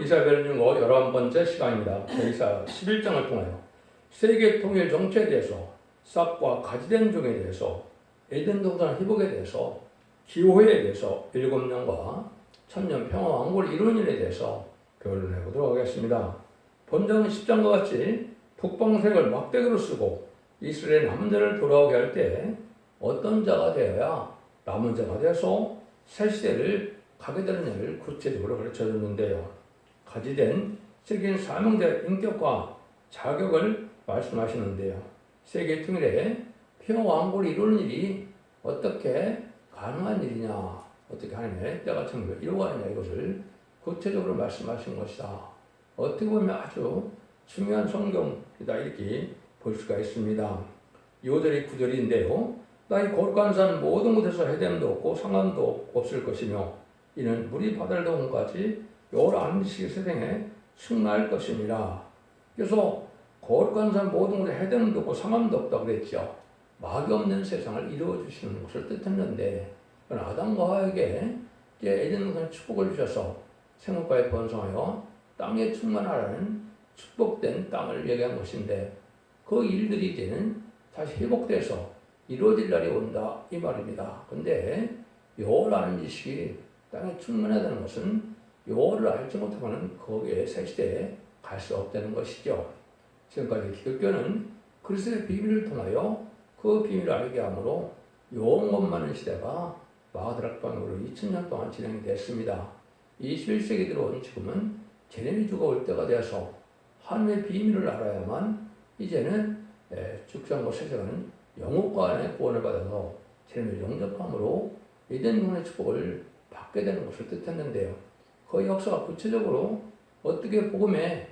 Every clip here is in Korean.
이사벨 융어 11번째 시간입니다. 이사 11장을 통하여 세계 통일 정체에 대해서, 싹과 가지된 종에 대해서, 에덴 동산 회복에 대해서, 기호회에 대해서 7년과 1000년 평화 왕국을 이루는 일에 대해서 교훈을 해보도록 하겠습니다. 본章 10장과 같이 북방색을 막대기로 쓰고 이스라엘 남은 자를 돌아오게 할 때 어떤 자가 되어야 남은 자가 되어서 새 시대를 가게 되느냐를 구체적으로 가르쳐 줬는데요. 가지된 세계인 사명자의 인격과 자격을 말씀하시는데요. 세계 통일에 평화 왕국을 이루는 일이 어떻게 가능한 일이냐, 어떻게 하느냐에 때가 천국을 이루어가느냐, 이것을 구체적으로 말씀하신 것이다. 어떻게 보면 아주 중요한 성경이다, 이렇게 볼 수가 있습니다. 5절이 9절인데요. 나의 거룩한 산 모든 곳에서 해됨도 없고 상함도 없을 것이며 이는 물이 바다를 동까지 여호와 안식일 세상에 승리할 것이니라. 그래서 거룩한 산 모든 곳에 해됨도 없고 상함도 없다고 그랬죠. 막이 없는 세상을 이루어 주시는 것을 뜻했는데 아담과 하와에게 에덴 동산의 축복을 주셔서 생업과에 번성하여 땅에 충만하라는 축복된 땅을 얘기한 것인데 그 일들이 이제는 다시 회복돼서 이루어질 날이 온다, 이 말입니다. 근데 여호와라는 지식이 땅에 충만해야 되는 것은 여호와를 알지 못하면 거기에 새 시대에 갈 수 없다는 것이죠. 지금까지 기독교는 그리스도의 비밀을 통하여 그 비밀을 알게 함으로 영원 많은 시대가 마가다락방으로 2000년 동안 진행이 됐습니다. 21세기 들어온 지금은 제레미주가 올 때가 되어서 하나님의 비밀을 알아야만 이제는 죽상과 세상은 영혼과 안에 구원을 받아서 제레미를 영접함으로 에덴 동산의 축복을 받게 되는 것을 뜻했는데요. 그 역사가 구체적으로 어떻게 복음의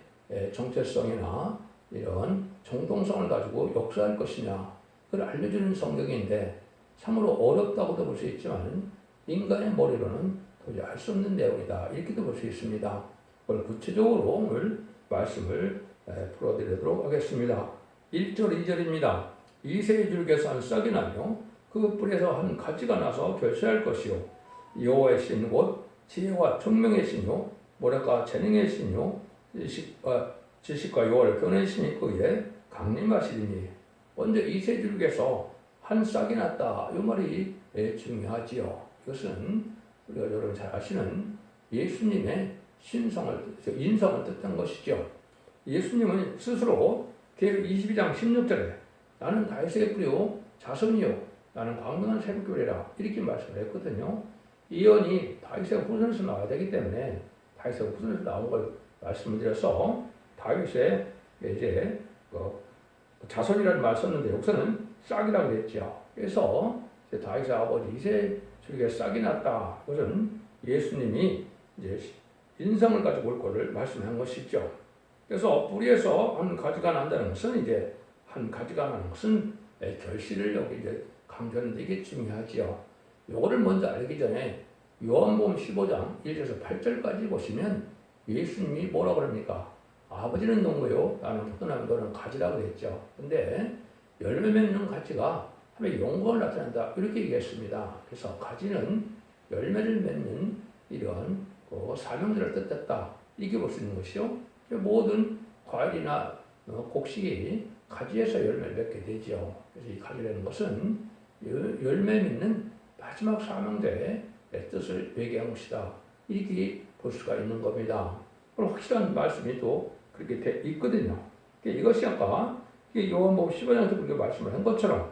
정체성이나 이런 정통성을 가지고 역사할 것이냐, 그걸 알려주는 성경인데 참으로 어렵다고도 볼 수 있지만 인간의 머리로는 도저히 알 수 없는 내용이다, 이렇게도 볼 수 있습니다. 그걸 구체적으로 오늘 말씀을 풀어드리도록 하겠습니다. 1절 2절입니다. 이새의 줄기에서 한 싹이 나며 그 뿌리에서 한 가지가 나서 결실할 것이요 여호와의 신 곧 지혜와 총명의 신요 모략과 재능의 신요 지식과 여호와를 교훈의 신이 그의 강림하시리니. 먼저 이새 줄기에서 한 싹이 났다, 이 말이 중요하지요. 이것은 우리가 여러분 잘 아시는 예수님의 인성을 뜻한 것이죠. 예수님은 스스로 계속 22장 16절에 나는 다윗의 뿌리요 자손이요 나는 광명한 새벽교회라, 이렇게 말씀을 했거든요. 예언이 다윗의 후손에서 나와야 되기 때문에 다윗의 후손에서 나온 걸 말씀을 드려서 다윗의 이제 자손이라는 말을 썼는데 여기서는 싹이라고 그랬죠. 그래서 다윗의 아버지 이새 줄기에 싹이 났다. 그것은 예수님이 이제 인성을 가지고 올 것을 말씀한 것이죠. 그래서 뿌리에서 한 가지가 난다는 것은 이제 한 가지가 나는 것은 결실을 여기 이제 강조하는데 이게 중요하지요. 요거를 먼저 알기 전에 요한복음 15장 1절에서 8절까지 보시면 예수님이 뭐라 그럽니까? 아버지는 농부요 나는 포도나무 너는 가지라고 그랬죠. 근데 열매 맺는 가지가 하면 영광을 나타낸다, 이렇게 얘기했습니다. 그래서 가지는 열매를 맺는 이런 사명들을 뜻했다, 이렇게 볼 수 있는 것이요. 모든 과일이나 곡식이 가지에서 열매를 맺게 되죠. 그래서 이 가지라는 것은 열매 맺는 마지막 사명자의 뜻을 얘기한 것이다, 이렇게 볼 수가 있는 겁니다. 그럼 확실한 말씀이 또 그렇게 돼 있거든요. 이것이 아까 요한복음 15장에서 그렇게 말씀을 한 것처럼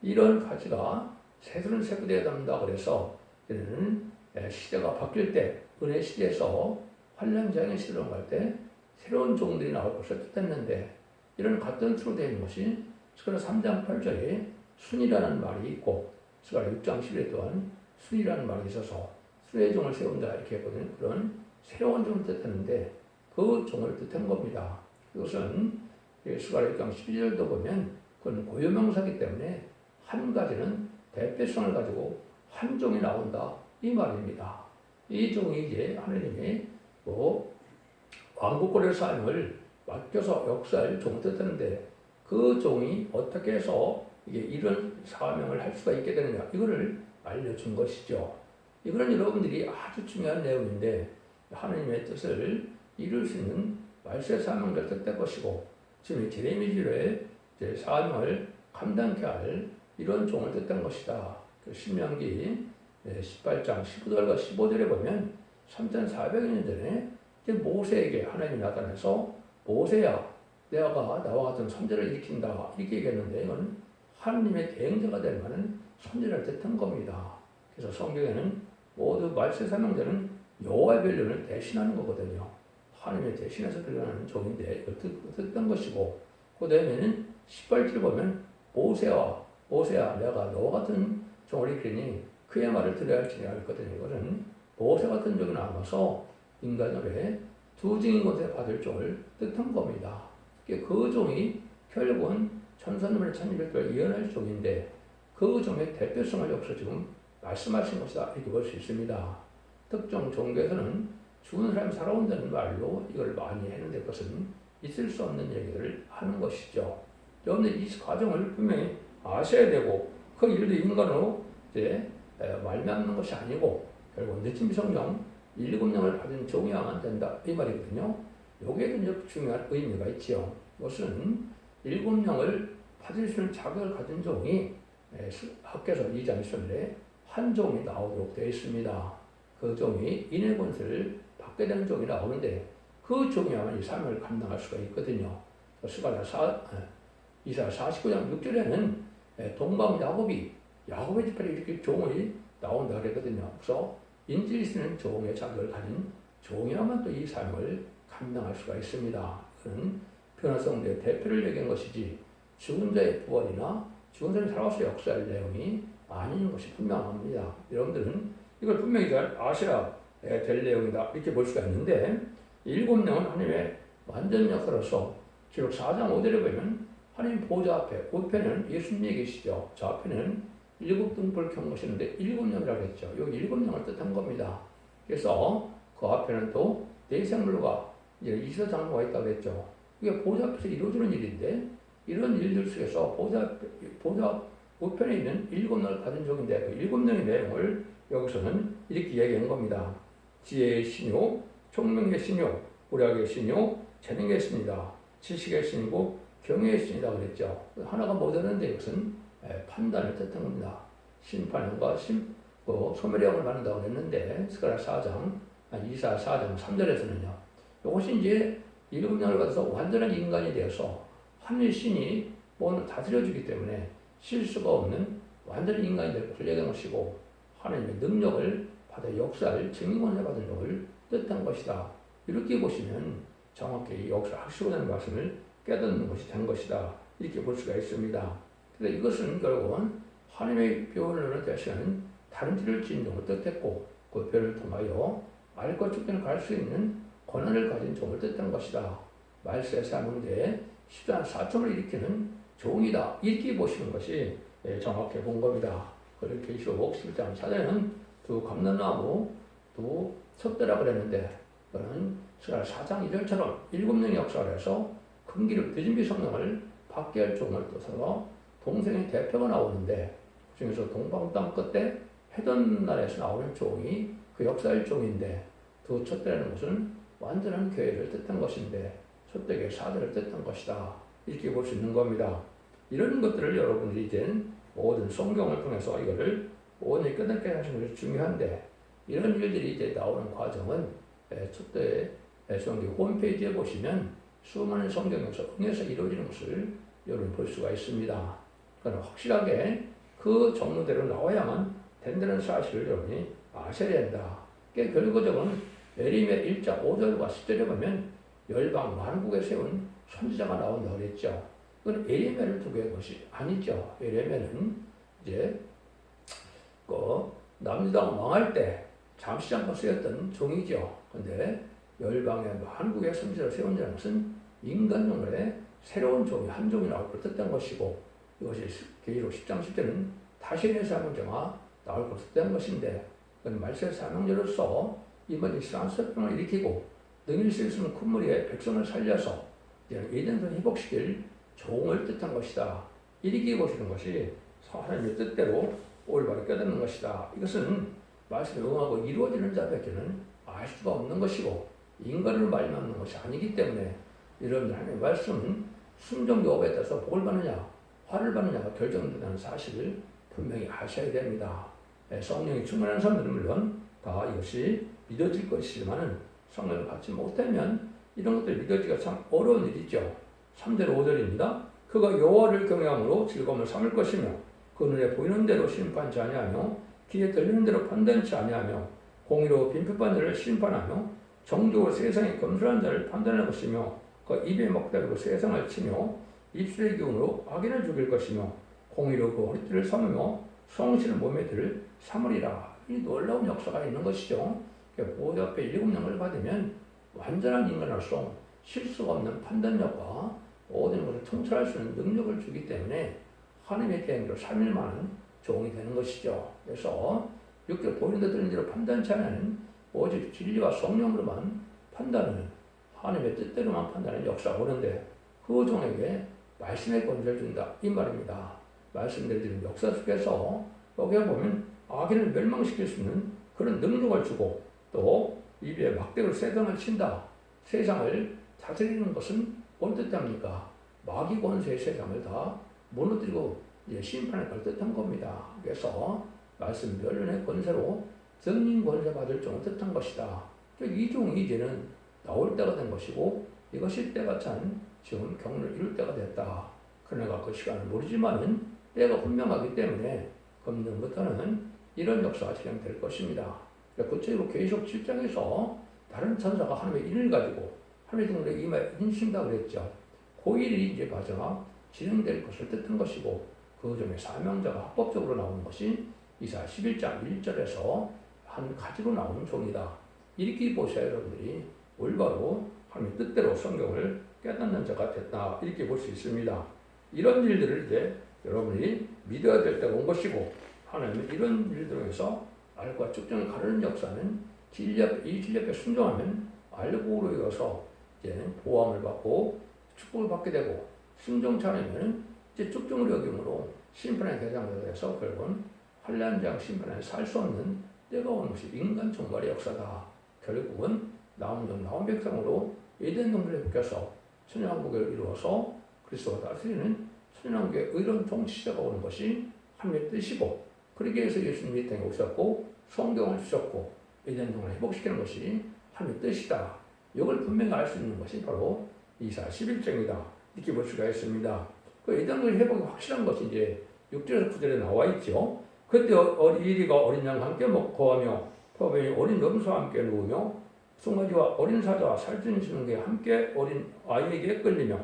이런 가지가 새들은 새부대에 담는다 그래서 이제는 시대가 바뀔 때 은혜 시대에서 환란장의 시대로 갈 때 새로운 종들이 나올 것을 뜻했는데 이런 같은 틀로 되어 있는 것이 스가랴 3장 8절에 순이라는 말이 있고 스가랴 6장 11절 또한 순이라는 말이 있어서 순의 종을 세운다, 이렇게 했거든요. 그런 새로운 종을 뜻했는데 그 종을 뜻한 겁니다. 이것은 스가랴 6장 12절도 보면 그건 고유명사이기 때문에 한 가지는 대표성을 가지고 한 종이 나온다, 이 말입니다. 이 종이 이제 하나님의 왕국권의 사명을 맡겨서 역사할 종 뜻하는데 그 종이 어떻게 해서 이게 이런 사명을 할 수가 있게 되느냐, 이거를 알려준 것이죠. 이거는 여러분들이 아주 중요한 내용인데 하나님의 뜻을 이룰 수 있는 말세 사명을 뜻될 것이고 지금 제레미지로의 사명을 감당케 할 이런 종을 뜻한 것이다. 신명기 18장 15절과 15절에 보면 3,400년 전에 이제 모세에게 하나님이 나타나서 모세야 내가 나와 같은 선지자를 일으킨다 이렇게 얘기했는데 이건 하나님의 대행자가 될 만한 선지자를 뜻한 겁니다. 그래서 성경에는 모두 말세 사명자는 여호와의 변론을 대신하는 거거든요. 하나님의 대신해서 변론하는 종인데 이걸 뜻한 것이고 그 다음에는 18절 보면 모세야 내가 너와 같은 종을 일으키니 그의 말을 들어야 할지니 했거든요. 이거는 모세 같은 종이 나와서 인간의 두 증인 것에 받을 종을 뜻한 겁니다. 그 종이 결국은 천사님을 천일백을 이어낼 종인데 그 종의 대표성을 여기서 지금 말씀하신 것이다 이렇게 볼 수 있습니다. 특정 종교에서는 죽은 사람이 살아온다는 말로 이걸 많이 했는데 그것은 있을 수 없는 얘기를 하는 것이죠. 그런데 이 과정을 분명히 아셔야 되고 그 일도 인간으로 이제 말미암는 것이 아니고 결국 늦은 성령 7명을 받은 종이야만 된다 이 말이거든요. 여기에도 중요한 의미가 있지요. 이것은 7명을 받을 수 있는 자격을 가진 종이 학개서 2장 1절에 한 종이 나오도록 되어 있습니다. 그 종이 인의 권세를 받게 되는 종이 나오는데 그 종이야만 이 사명을 감당할 수가 있거든요. 이사 49장 6절에는 동방 야곱의 지파를 이렇게 종이 나온다 그랬거든요. 그래서 인질이 쓰는 종의 자격을 가진 종이야만 또 이 사명을 감당할 수가 있습니다. 그는 변화성대의 대표를 얘기한 것이지 죽은 자의 부활이나 죽은 사람이 살아와서 역사할 내용이 아닌 것이 분명합니다. 여러분들은 이걸 분명히 잘 아셔야 될 내용이다 이렇게 볼 수가 있는데 7명은 하나님의 완전 역사로서 기록 4장 5절에 보면 하나님 보좌 앞에 우편에는 예수님이 계시죠. 저 앞에는 7등불을 켠 것이는데 7명이라고 했죠. 여기 7명을 뜻한 겁니다. 그래서 그 앞에는 또 네 생물과 이제 24장로가 있다고 했죠. 이게 보좌 앞에서 이루어지는 일인데 이런 일들 속에서 보좌 우편에 있는 7명을 가진 종인데 그 7명의 내용을 여기서는 이렇게 얘기한 겁니다. 지혜의 신요, 총명의 신요, 우락의 신요, 재능의 신이다. 지식의 신이고 경외의 신이라고 그랬죠. 하나가 못하는데 이것은 판단을 뜻한 겁니다. 심판과 소멸형을 받는다고 했는데 스가랴 4장, 이사 4장 3절에서는요. 이것이 이제 7명을 받아서 완전한 인간이 되어서 하늘 신이 몸을 다스려주기 때문에 실수가 없는 완전한 인간이 될 것을 얘기한 것이고 하나님의 능력을 받아 역사할 증인권을 받은 적을 뜻한 것이다. 이렇게 보시면 정확히 역사 학식이라는 말씀을 깨닫는 것이 된 것이다. 이렇게 볼 수가 있습니다. 그런데 이것은 결국은 하나님의 변론을 대신하는 다른 길을 지은 종을 뜻했고 그 변을 통하여 말과 축전을 갈 수 있는 권한을 가진 종을 뜻한 것이다. 말세 사명대에 14만 4천을 일으키는 종이다. 이렇게 보시는 것이 정확해 본 겁니다. 그걸 계시록 11장 4절에는 두 감람나무, 두 촛대라고 그랬는데 그는 4장 2절처럼 7명의 역사를 해서 금기를 대진비 성령을 받게 할 종을 떠서 동생의 대표가 나오는데 그 중에서 동방 땅 끝에 해던 나라에서 나오는 종이 그 역사의 종인데 두 촛대라는 것은 완전한 교회를 뜻한 것인데 촛대의 사대를 뜻한 것이다. 이렇게 볼 수 있는 겁니다. 이런 것들을 여러분들이 이제 모든 성경을 통해서 이거를 온전히 깨닫게 하시는 것이 중요한데 이런 일들이 이제 나오는 과정은 촛대 성경 홈페이지에 보시면 수많은 성경에서 응해서 이루어지는 것을 여러분 볼 수가 있습니다. 그러나 확실하게 그 정도대로 나와야만 된다는 사실을 여러분이 아셔야 된다. 결과적으로 예레미야 1장 5절과 10절에 보면 열방 만국에 세운 선지자가 나온다고 그랬죠. 그건 예레미야를 두고 한 것이 아니죠. 예레미야는 이제 그 남유다가 망할 때 잠시 잠깐 쓰였던 종이죠. 그런데 열방의 만국의 선지자를 세운 자는 것은 인간용의 새로운 종이 한 종이 나올 걸 뜻한 것이고 이것이 계시록 10장 10절은 다시의 사명자가 나올 걸 뜻한 것인데 그건 말세 사명자로서 이번 이스라엘 설병을 일으키고 능히 쓸 수 있는 큰 무리의 백성을 살려서 예전선 회복시킬 종을 뜻한 것이다. 이렇게 보시는 것이 하나님의 뜻대로 올바르게 깨닫는 것이다. 이것은 말씀에 응하고 이루어지는 자밖에는 알 수가 없는 것이고 인간으로 말미암는 것이 아니기 때문에 여러분들 하나님의 말씀은 순종요법에 따라서 복을 받느냐 화를 받느냐가 결정된다는 사실을 분명히 아셔야 됩니다. 성령이 충만한 사람들은 물론 다 이것이 믿어질 것이지만 성령을 받지 못하면 이런 것들이 믿어지기가 참 어려운 일이죠. 3절 5절입니다. 그가 여호와를 경외함으로 즐거움을 삼을 것이며 그 눈에 보이는 대로 심판치 아니하며 귀에 들리는 대로 판단치 아니하며 공의로 빈표받는 자를 심판하며 정직으로 세상에 검술한 자를 판단할 것이며 그 입의 먹다리로 세상을 치며 입술의 기운으로 악인을 죽일 것이며 공의로 그 허리띠를 삼으며 성실을 몸에 들 삼으리라. 이 놀라운 역사가 있는 것이죠. 보좌 앞에 7명을 받으면 완전한 인간으로서 실수가 없는 판단력과 모든 것을 통찰할 수 있는 능력을 주기 때문에 하나님의 계획대로 3일 만은 종이 되는 것이죠. 그래서 6절 보이는 데 들리는 대로 판단치 않으면 오직 진리와 성령으로만 판단하는 하나님의 뜻대로만 판단하는 역사가 오는데 그 종에게 말씀의 권세를 준다 이 말입니다. 말씀드리는 역사 속에서 여기에 보면 악인을 멸망시킬 수 있는 그런 능력을 주고 또 입에 막대로 세상을 친다. 세상을 다스리는 것은 뭔 뜻합니까? 마귀 권세의 세상을 다 무너뜨리고 심판을 걸 뜻한 겁니다. 그래서 말씀 변론의 권세로 승린 권세 받을 종을 뜻한 것이다. 이 종이 이제는 나올 때가 된 것이고 이것이 때가 찬 지금 경륜을 이룰 때가 됐다. 그러나 그 시간을 모르지만은 때가 분명하기 때문에 금년부터는 이런 역사가 진행될 것입니다. 구체적으로 계시록 7장에서 다른 천사가 하나님의 인을 가지고 하나님의 동물에게 임하여 인신다 그랬죠. 그 일이 이제 마지막 진행될 것을 뜻한 것이고 그 중에 사명자가 합법적으로 나오는 것이 이사야 11장 1절에서 한 가지로 나오는 종이다. 이렇게 보셔야 여러분들이 올바로 하나님의 뜻대로 성경을 깨닫는 자가 됐다. 이렇게 볼 수 있습니다. 이런 일들을 이제 여러분이 믿어야 될 때가 온 것이고 하나님은 이런 일들을 해서 알과 축정을 가르는 역사는 이 진리 앞에 순종하면 알고로 이어서 이제 보함을 받고 축복을 받게 되고 순종치 않으면 이제 축정을 여김으로 심판의 대상자가 돼서 결국은 환난장 심판에 살 수 없는 때가 오는 것이 인간 종말의 역사다. 결국은 나온 백성으로 에덴 동굴에 묶여서 천연왕국을 이루어서 그리스도가 다스리는 천연왕국의 의로운 통치자가 오는 것이 하나님의 뜻이고 그러기 위해서 예수님이 이 땅에 오셨고 성경을 주셨고 에덴 동굴을 회복시키는 것이 하나님의 뜻이다. 이걸 분명히 알 수 있는 것이 바로 이사야 11장이다. 이렇게 볼 수가 있습니다. 그 에덴 동굴 회복이 확실한 것이 이제 6절에서 9절에 나와 있죠. 그때 이리가 어린 양과 함께 거하며 포함이 어린 염소와 함께 누우며 송아지와 어린 사자와 살찐 게 함께 어린 아이에게 끌리며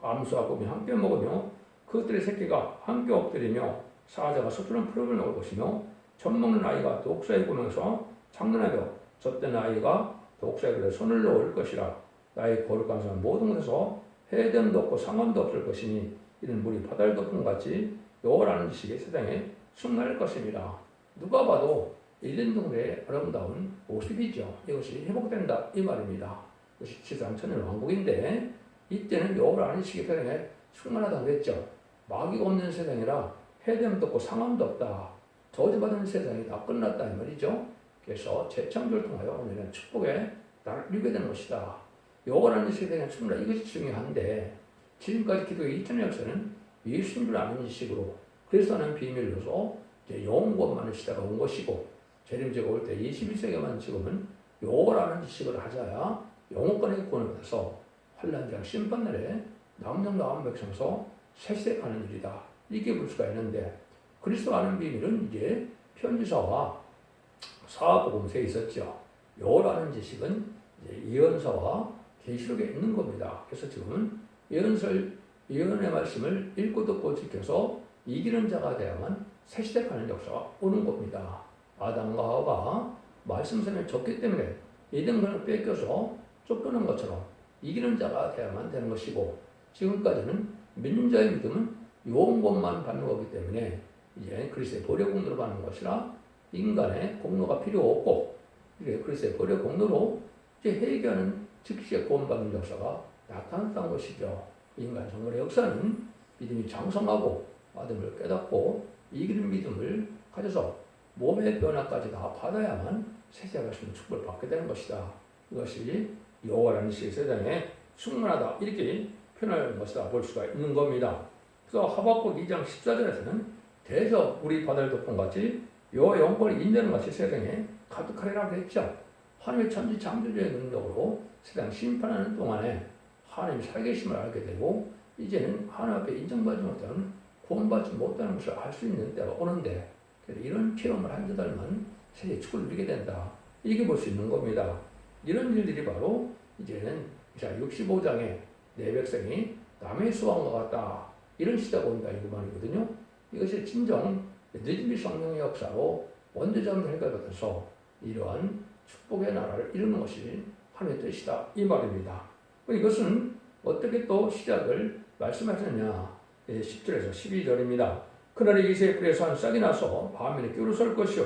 암수와 곰이 함께 먹으며 그것들의 새끼가 함께 엎드리며 사자가 서투른 풀을 먹을 것이며 젖먹는 아이가 독사에 구멍에서 장난하며 젖된 아이가 독사에 손을 넣을 것이라. 나의 거룩한 사람 모든 곳에서 해됨도 없고 상함도 없을 것이니 이는 물이 바다를 덮은 같이 여호와라는 지식이 세상에 충만할 것입니다. 누가 봐도 에덴 동굴의 아름다운 모습이죠. 이것이 회복된다 이 말입니다. 이것이 지상 천년 왕국인데 이때는 여호와라는 지식이 세상에 충만하다고 했죠. 마귀가 없는 세상이라 해됨도 없고 상함도 없다. 저주받은 세상이 다 끝났다 이 말이죠. 그래서 재창조를 통하여 우리는 축복의 나를 누리게 되는 것이다. 여호와라는 지식에 대한 충만 이것이 중요한데 지금까지 기독의 2000년 역사는 예수님을 아는 지식으로 그리스도는 비밀로서 이제 영원만을 시대가 온 것이고 재림제가 올 때 21세기만 지금은 여호와라는 지식을 하자야 영원권의 구원을 받아서 환난장 심판날에 남은 백성에서 세세하는 일이다. 이렇게 볼 수가 있는데 그리스도 아는 비밀은 이제 편지서와 사복음서에 있었죠. 여호와라는 지식은 이제 예언서와 계시록에 있는 겁니다. 그래서 지금은 예언의 말씀을 읽고 듣고 지켜서 이기는 자가 되야만 새시대하는 역사가 오는 겁니다. 아담과 하와가 말씀성에 졌기 때문에 에덴을 뺏겨서 쫓겨난 것처럼 이기는 자가 되야만 되는 것이고 지금까지는 믿는 자의 믿음은 요원권만 받는 거기 때문에 이제 그리스도의 보혈 공로로 받는 것이라 인간의 공로가 필요 없고 그리스도의 보혈 공로로 이제 회개하는 즉시에 구원받는 역사가 나타났다는 것이죠. 인간 정글의 역사는 믿음이 장성하고 아픔을 깨닫고 이기는 믿음을 가져서 몸의 변화까지 다 받아야만 세세할 수 있는 축복을 받게 되는 것이다. 이것이 여호와라는 시 세상에 충만하다 이렇게 표현할 것이다 볼 수가 있는 겁니다. 그래서 하박국 2장 14절에서는 대저 우리 바다를 덮은 같이 여호와 영광을 인내하는 같이 세상에 가득하리라고 했죠. 하나님의 천지 창조주의 능력으로 세상 심판하는 동안에 하나님의 살계심을 알게 되고 이제는 하나님 앞에 인정받지 못하는 구원받지 못하는 것을 알 수 있는 때가 오는데 이런 체험을 한 자들만 세계 축구를 누리게 된다. 이렇게 볼 수 있는 겁니다. 이런 일들이 바로 이제는 65장에 내 백성이 남의 수왕과 같다. 이런 시대가 온다. 이거 말이거든요. 이것이 진정 늦은비 성령의 역사로 원죄자들 해결받아서 이러한 축복의 나라를 이루는 것이 하나님의 뜻이다. 이 말입니다. 이것은 어떻게 또 시작을 말씀하셨냐. 10절에서 12절입니다. 그날에 이새의 뿔에서 한 싹이 나서 밤에는 큐를 설 것이요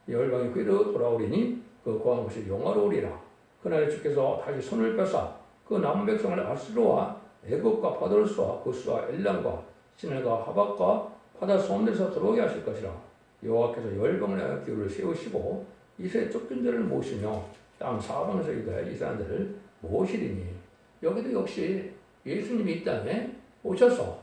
열방이 그리로 돌아오리니 그 거한 것이 영화로우리라. 그날에 주께서 다시 손을 펴사 그 남은 백성을 아스루와 애굽과 바돌스와 구스와 엘람과 시ner과 하박과 바다 소음에서 들어오게 하실 것이라. 여호와께서 열방을 향하여 기울을 세우시고 이새의 쫓긴 자를 모시며 땅 사방에서 이스라엘 이스라엘들을 모시리니. 여기도 역시 예수님이 이 땅에 오셔서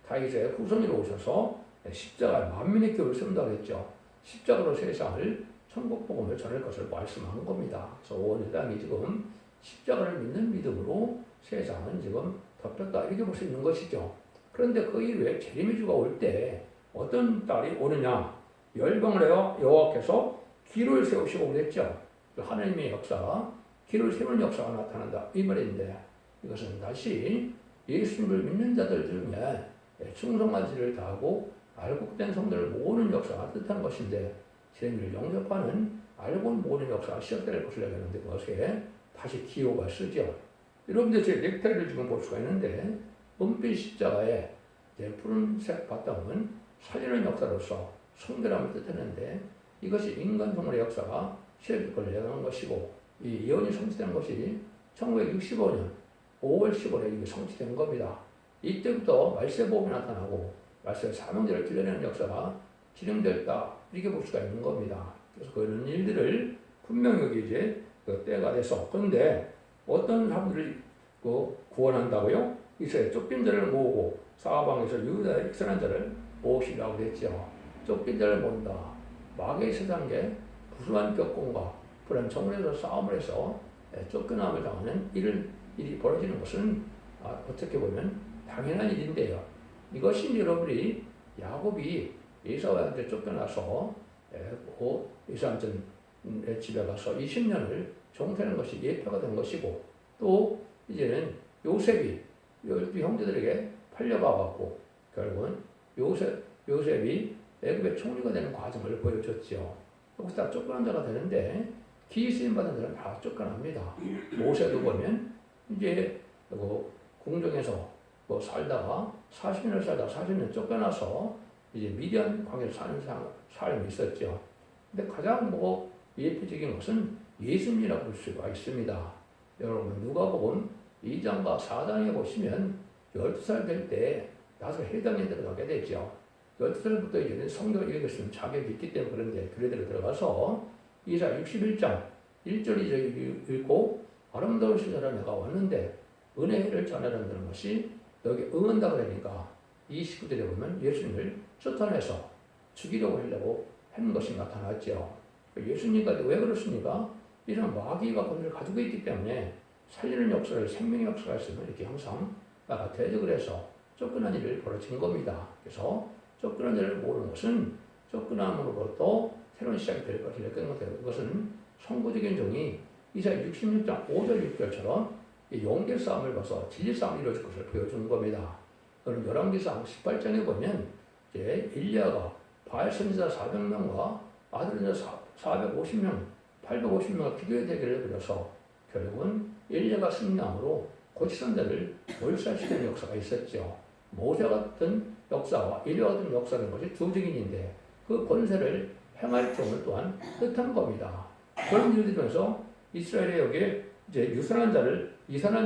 다윗의 후손으로 오셔서 십자가에 만민의 교를 세운다고 했죠. 십자가로 세상을 천국 복음을 전할 것을 말씀한 겁니다. 그래서 온 땅이 지금 십자가를 믿는 믿음으로 세상은 지금 덮였다 이렇게 볼 수 있는 것이죠. 그런데 그 이후에 재림의 주가 올 때 어떤 딸이 오느냐? 열방을 하여 여호와께서 기를 세우시고 그랬죠. 하나님의 역사가 기를 세우는 역사가 나타난다 이 말인데 이것은 다시 예수님을 믿는 자들 중에 충성한 지를 다하고 알곡된 성도를 모으는 역사가 뜻하는 것인데 재림을 영접하는 알고 모으는 역사가 시작될 것을 얘기하는데 그것에 다시 기호가 쓰죠. 여러분들 제 넥타이를 지금 볼 수가 있는데 은빛 십자가에 푸른색 바탕은 살리는 역사로서 성결함을 뜻하는데 이것이 인간 성물의 역사가 시작될 것을 예언한 것이고 이 예언이 성취된 것이 1965년 5월 15일에 이게 성취된 겁니다. 이때부터 말세복음이 나타나고 말세 사명제를 들려내는 역사가 진행됐다 이렇게 볼 수가 있는 겁니다. 그래서 그런 일들을 분명히 여기 이제 그 때가 돼서 그런데 어떤 사람들이 구원한다고요? 이스라엘 쫓긴 자를 모으고 사방에서 유다의 익선한 자를 모으시라고 그랬죠. 쫓긴 자를 모은다. 마귀의 세상에 부수한 격공과 불안 정문에서 싸움을 해서 쫓겨남을 당하는 일이 벌어지는 것은 어떻게 보면 당연한 일인데요. 이것이 여러분이 야곱이 에사우한테 쫓겨나서 에사우한테 집에 가서 20년을 종태하는 것이 예표가 된 것이고 또 이제는 요셉이 12 형제들에게 팔려가고 결국은 요셉이 애굽의 총리가 되는 과정을 보여줬죠. 거기서 쫓겨난 자가 되는데 기쓰임 받은 자는 다 쫓겨납니다. 모세도 보면 이제 궁정에서 살다가 40년을 살다가 40년 쫓겨나서 이제 미디안 광야에서 사는 사람이 있었죠. 근데 가장 예표적인 것은 예수님이라고 볼 수가 있습니다. 여러분 누가복음 2장과 4장에 보시면 12살 될 때 나서 해당에 들어가게 되죠. 12살부터 이제는 성경을 읽을 자격이 있기 때문에 그런데 교회들에 들어가서 이사 61장 1절 2절 읽고 아름다우신 사람 내가 왔는데 은혜를 전하라는 것이 너에게 응한다 그러니까 29절에 보면 예수님을 쫓아내서 죽이려고 하려고 하는 것이 나타났죠. 예수님과 왜 그렇습니까? 이런 마귀가 그들을 가지고 있기 때문에 살리는 역사를 생명의 역사가 있으면 이렇게 항상 대적을 해서 쫓겨난 일을 벌어진 겁니다. 그래서 쫓겨난 일을 모르는 것은 쫓겨남으로부터 새로운 시작이 될 것을 깨닫는 것이에요. 이것은 선구적인 종이 이사야 66장 5절 6절처럼 용계 싸움을 봐서 진리 싸움이 이루어질 것을 보여주는 겁니다. 그럼 열왕기상 18장에 보면 이제 일리야가 바알 선지자 400명과 아들 선지자 450명, 850명과 기도의 대결을 벌여서 결국은 일리야가 승리함으로 고치선자를 몰살시키는 역사가 있었죠. 모세 같은 역사와 일리야 같은 역사는 것이 두 증인인데 그 권세를 행할 경우 또한 뜻한 겁니다. 그런 일들이 면서 이스라엘의 여기에 이제 이산한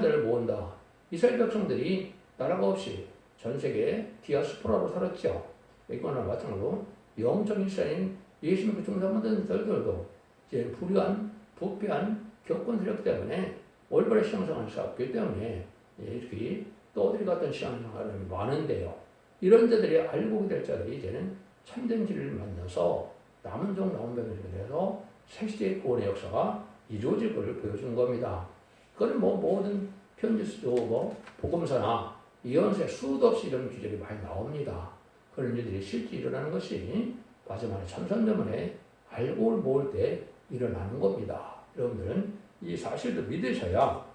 자를 모은다. 이스라엘 백성들이 나라가 없이 전 세계에 디아스포라로 살았죠. 이거나 마찬가지로 영적인 이스라엘인 예수님을 중심하던 자들도 이제 부패한 교권 세력 때문에 올바른 신앙생활을 쌓았기 때문에 이렇게 또 어디 갔던 신앙생활이 많은데요. 이런 자들이 알고 될 자들이 이제는 참된 진리를 만나서 남은 종 남은 백성에 대해서 새시대의 구원의 역사가 이루어질 것을 보여준 겁니다. 그건 뭐 모든 편지수도 뭐 복음서나 예언서에 수도 없이 이런 기절이 많이 나옵니다. 그런 일들이 실제 일어나는 것이 마지막에 참선자문에 알고 모을 때 일어나는 겁니다. 여러분들은 이 사실도 믿으셔야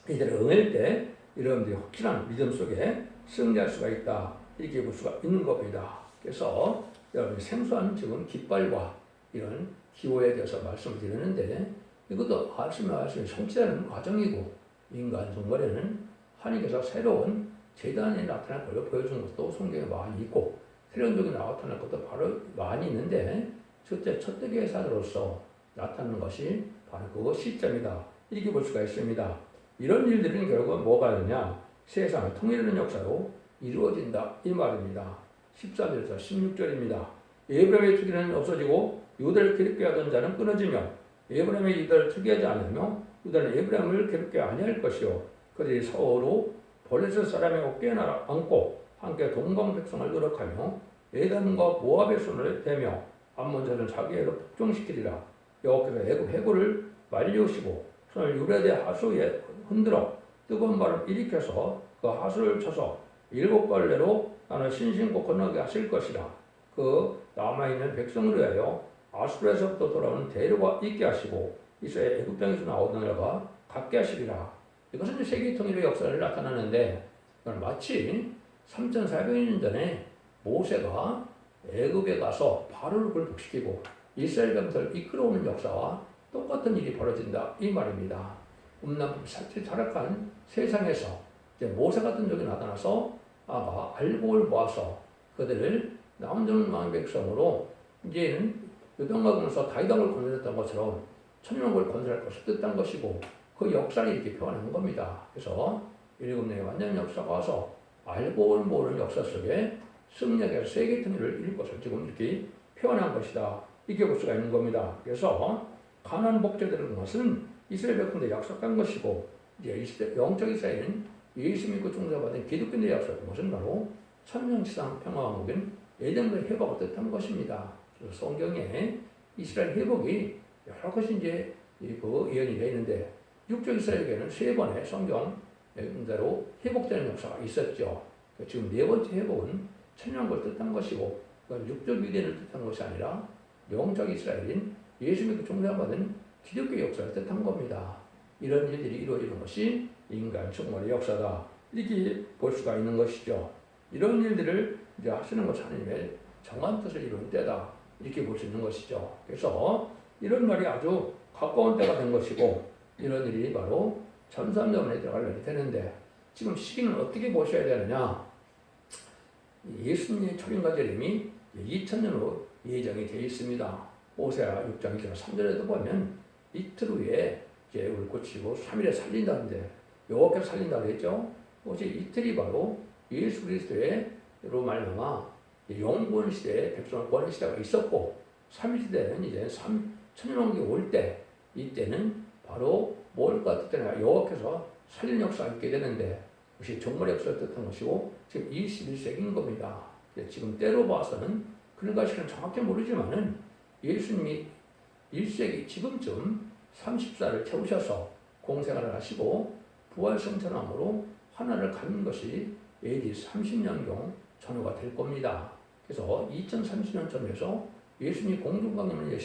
이들을 응할 때 여러분들이 확실한 믿음 속에 승리할 수가 있다. 이렇게 볼 수가 있는 겁니다. 그래서 여러분이 생소한 지금 깃발과 이런 기호에 대해서 말씀을 드리는데 이것도 말씀이 성취되는 과정이고 인간 종말에는 하나님께서 새로운 재단이 나타날 것을 보여주는 것도 성경에 많이 있고 새로운 종이 나타날 것도 바로 많이 있는데 첫 대교의 사도로서 나타나는 것이 바로 그 시점이다. 이렇게 볼 수가 있습니다. 이런 일들은 결국은 뭐가 되냐? 세상을 통일하는 역사로 이루어진다. 이 말입니다. 14절에서 16절입니다. 에브라임의 투기는 없어지고 유다를 괴롭게 하던 자는 끊어지며 에브라임의 유다를 투기하지 않으며 유다는 에브라임을 괴롭게 아니할 것이요 그들이 서로 블레셋 사람의 어깨에 안고 함께 동방 백성을 노력하며 에돔과 모압의 손을 대며 암몬 자는 자기애로 복종시키리라. 여호와께서 애굽 해골을 말리우시고 손을 유레대 하수에 흔들어 뜨거운 바람 일으켜서 그 하수를 쳐서 7갈래로 나는 신신고 건너게 하실 것이라. 그 남아있는 백성을 위하여 아수르에서부터 돌아오는 대류가 있게 하시고 이스라엘 애굽 땅에서 나오던 자가 갖게 하시리라. 이것은 세계 통일의 역사를 나타나는데 마치 3,400년 전에 모세가 애굽에 가서 바로를 굴복시키고 이스라엘 백성을 이끌어오는 역사와 똑같은 일이 벌어진다 이 말입니다. 음란품 타락한 세상에서 이제 모세 같은 적이 나타나서 아마 알곡을 모아서 그들을 남은 왕의 백성으로 이제는 요단강에서 다윗왕을 건설했던 것처럼 천년왕국을 건설할 것을 뜻한 것이고 그 역사를 이렇게 표현한 겁니다. 그래서 7년의 완전 역사가 와서 알곡을 모으는 역사 속에 승리하게 세계 통일을 이룰 것을 지금 이렇게 표현한 것이다. 이렇게 볼 수가 있는 겁니다. 그래서 가나안 복제되는 것은 이스라엘 백성들이 약속한 것이고 이제 영적 이스라엘은 예수 믿고 종사받은 기독교인들의 약속한 것은 바로 천년치상 평화왕국인 에덴의 회복을 뜻한 것입니다. 그래서 성경에 이스라엘 회복이 여러 것이 이제 그 예언이 되어 있는데 육적 이스라엘에게는 3번의 성경대로 회복되는 역사가 있었죠. 지금 4번째 회복은 천년왕국을 뜻한 것이고 육적 유대인을 뜻한 것이 아니라 영적 이스라엘인 예수 믿고 종사받은 기독교 역사를 뜻한 겁니다. 이런 일들이 이루어지는 것이 인간 충만의 역사다. 이렇게 볼 수가 있는 것이죠. 이런 일들을 이제 하시는 것이 하나님의 정한 뜻을 이루는 때다. 이렇게 볼 수 있는 것이죠. 그래서 이런 말이 아주 가까운 때가 된 것이고 이런 일이 바로 전산전에 들어갈 일이 되는데 지금 시기는 어떻게 보셔야 되느냐? 예수님의 초림과 재림이 2000년으로 예정이 되어 있습니다. 오세아 6장 3절에도 보면 이틀 후에 죄를 고치고 3일에 살린다는데 여호와께서 살린다고 했죠. 어제 이틀이 바로 예수 그리스도의로 말미암아 영권 시대에 백성을 구하는 시대가 있었고 3일 시대는 이제 천년왕국이 올 때 이때는 바로 뭘까 뜻하냐 여호와께서 살린 역사가 있게 되는데 그것이 종말의 역사를 뜻한 것이고 지금 21세기인 겁니다. 지금 때로 봐서는 그런가 시간은 정확히 모르지만은 예수님이 1세기 지금쯤 30살을 채우셔서 공생활을 하시고 부활승천함으로 하나를 갖는 것이 AD 30년경 전후가 될 겁니다. 그래서 2030년쯤에서 예수님이 공중강림을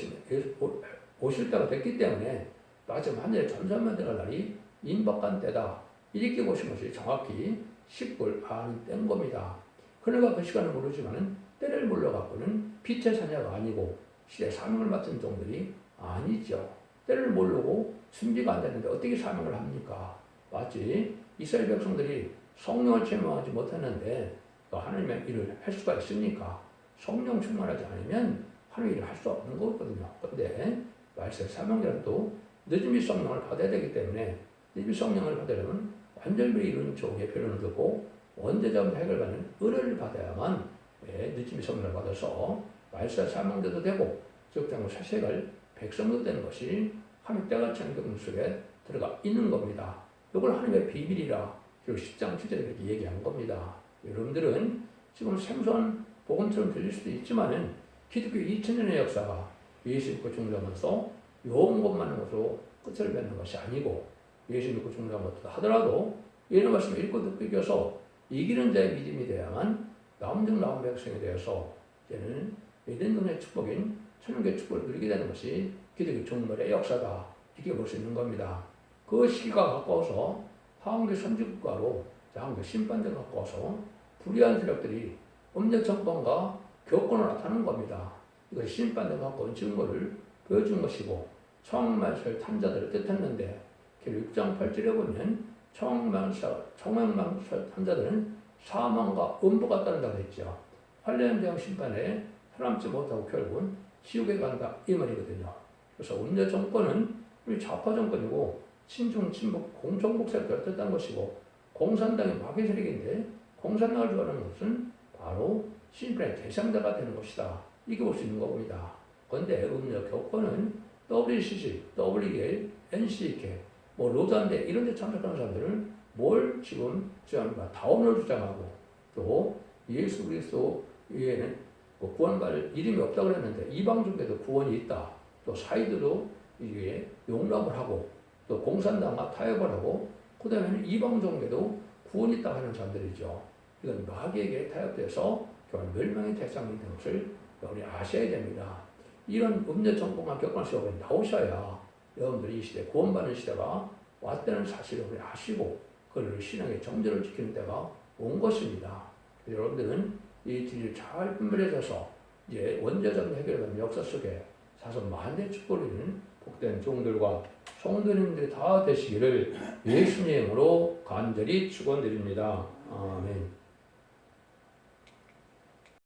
오실 때가 됐기 때문에 마지막 하늘에 전사만 들어갈 날이 임박한 때다. 이렇게 보신 것이 정확히 십을 아는 때인 겁니다. 그러니까 그 시간을 모르지만은 때를 몰라갖고는 빛의 사냐가 아니고 시대 사명을 맡은 종들이 아니죠. 때를 모르고 준비가 안 되는데 어떻게 사명을 합니까? 마치 이스라엘 백성들이 성령을 체험하지 못했는데 하나님의 일을 할 수가 있습니까? 성령 충만하지 않으면 하나님의 일을 할 수 없는 거거든요. 그런데 말세 사명자도 늦은비 성령을 받아야 되기 때문에 늦은비 성령을 받으려면 완전히 이루는 조의 표현을 듣고 원대적 해결받는 은혜를 받아야만 늦은비 성령을 받아서 말세 사명자도 되고 적당한 사색을 백성도 되는 것이 하나님 때가 차는 그 속에 들어가 있는 겁니다. 이걸 하나님의 비밀이라 그리고 10장 7절에 그렇게 얘기한 겁니다. 여러분들은 지금 생소한 복음처럼 들릴 수도 있지만은 기독교 2000년의 역사가 예수 믿고 중정하면서 요런 것만한 것으로 끝을 맺는 것이 아니고 예수 믿고 중정한 것도 하더라도 이런 말씀을 읽고 듣고 이겨서 이기는 자의 믿음이 되야만 남중 나온 백성에 대해서 이제는 에덴 동의 축복인 천국의 축복을 누리게 되는 것이 기독교 종말의 역사다. 이렇게 볼 수 있는 겁니다. 그 시기가 가까워서 하원교 선지국가로 하원교 심판대가 가까워서 불의한 세력들이 음력 정권과 교권을 나타내는 겁니다. 이것이 심판대가 가까운 증거를 보여준 것이고 청명만설 탐자들을 뜻했는데 계시록 6장 8절에 보면 청명만설 탐자들은 사망과 음부가 따른다고 했죠. 환란대형 심판에 살아남지 못하고 결국은 지옥에 간다 이 말이거든요. 그래서 음녀 정권은 우리 좌파 정권이고 친중 친북 공정복 세력을 뜻한 것이고 공산당의 마귀 세력인데 공산당을 좋아하는 것은 바로 심판의 대상자가 되는 것이다. 이렇게 볼 수 있는 겁니다. 그런데 음녀 교권은 WCC, WEA, NCK, 로단대 이런 데 참석하는 사람들은 뭘 지금 주장합니까? 다원을 주장하고 또 예수 그리스도 위에는 구원받을 이름이 없다고 그랬는데 이방족에도 구원이 있다. 또 사이드도 이게 용납을 하고 또 공산당과 타협을 하고 그 다음에는 이방족에도 구원이 있다고 하는 사람들이죠. 이건 마귀에게 타협돼서 결국 멸망의 대상이 되는 것을 우리 아셔야 됩니다. 이런 음녀 정권과 격한 시험에 나오셔야 여러분들이 이 시대 구원받는 시대가 왔다는 사실을 우리 아시고 그를 신앙의 정절을 지키는 때가 온 것입니다. 여러분들은 이 진리를 잘 분별해줘서 이제 원죄적인 해결된 역사 속에 사선 만대 축복을 이루는 복된 종들과 성도님들이 다 되시기를 예수님으로 간절히 축원드립니다. 아멘.